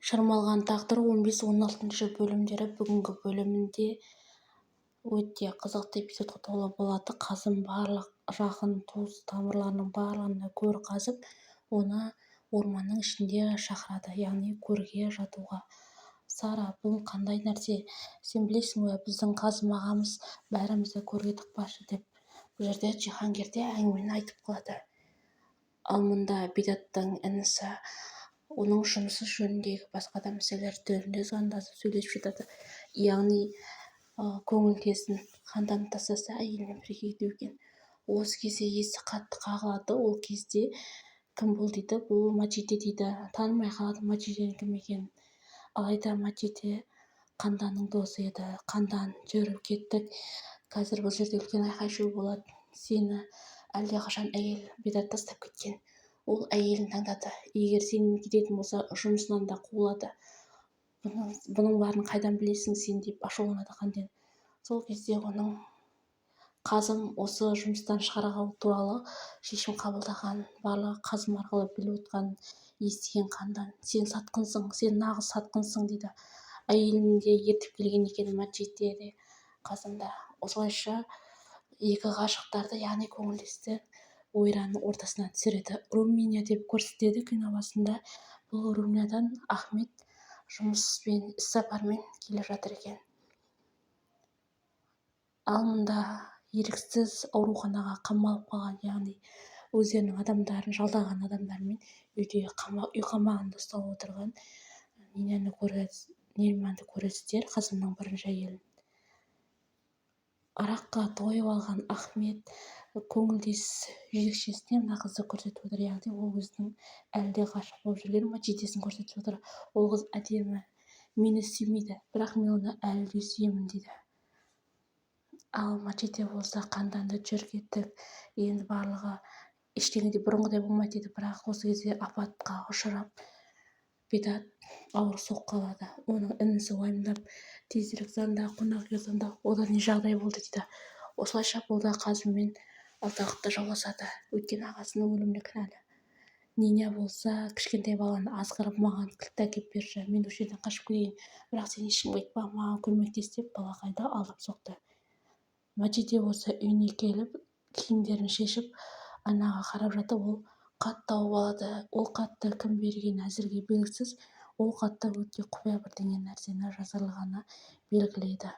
Шырмалған тағдыр 15-16 бөлімдері бүгінгі бөлімінде өте қызықты эпизодқа толы болады. Қазым барлық жақын туыс тамырларының барлығына көр қазып, оны орманның ішінде шақырады, яғни көрге жатуға. Сара, бұл қандай нәрсе? Сен білесің бе, біздің Қазым ағамыз бәрімізді көрге тықпашы деп. Бұл жерде Жиһангерде әңгімені айтып қалады. Ал мұнда Бидаттың інісі оның жұмысы жөніндегі басқа да мәселелер төрінде звондасып сөйлесіп жатады. Яғни көңілдесін қанданып тастаса әйелімен бірге кету екен. Осы кезде есі қатты қағылады. Ол кезде кім бұл дейді, бұл Мачиде дейді. Танымай қалады Мачиденің кім екенін. Алайда Мачиде Қанданның досы еді. Қандан, жүріп кеттік. Қазір бұл жерде үлкен айқай-шу болады. Сені әлдеқашан әйел Бидат тастап кеткен. Ол әйелін таңдады. Егер сен кететін болса, жұмысынан да қуылады. Бұның барын қайдан білесің сен деп ашуланады Қанден. Сол кезде оның Қазым осы жұмыстан шығару туралы шешім қабылдаған, барлығы Қазым арқылы біліп отқан, естіген Қандан. Сен сатқынсың, сен нағыз сатқынсың дейді. Әйелін де ертіп келген екен Мачиде де, Қазым да. Осылайша екі ғашықтарды, яғни көңілдесті ойранның ортасынан түсіреді. Румыния деп көрсетеді кино басында. Бұл Румыниядан Ахмет жұмыспен, іссапармен келе жатыр екен. Ал мұнда еріксіз ауруханаға қамалып қалған, яғни өздерінің адамдарын, жалдаған адамдармен үй қамағында ұсталып отырған Нерманды көресіздер, Қазымның бірінші әйелін. Араққа тойып алған Ахмет көңілдес жезөкшесіне мына қызды көрсетіп отыр, яғни ол өзінің әлде ғашық болып жүрген Мачидесін көрсетіп отыр. Ол қыз әдемі, мені сүймейді, бірақ мен оны әлі де сүйемін дейді. Ал Мачиде болса Қанданды жүр кеттік, енді барлығы ештеңеде бұрынғыдай болмайды дейді, бірақ осы кезде апатқа ұшырап Бидат ауыр соққы қалады. Оның інісі уайымдап, тезірек звонда, қонақ үйге звонда, одан не жағдай болды дейді. Осылайша бұл да Қазыммен алдағы жауласады. Өйткені ағасының өліміне кінәлі. Ниня болса, кішкентай баланы азғырып маған кілт әкеп берші, мен осы жерден қашып кетейін, бірақ сен ешкімге айтпа, маған көмектес деп балақайды алып соқты. Мачиде болса үйіне келіп, киімдерін шешіп, айнаға қарап жатып, ол хат тауып алады. Ол хатты кім бергені әзірге белгісіз. Ол хатта өте құпия бірдеңе нәрсені жазылғаны белгілі еді.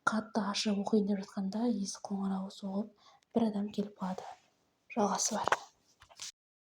Хатты ашып оқиын деп жатқанда есік қоңырауы соғып, бір адам келіп қалады. Жалғасы бар.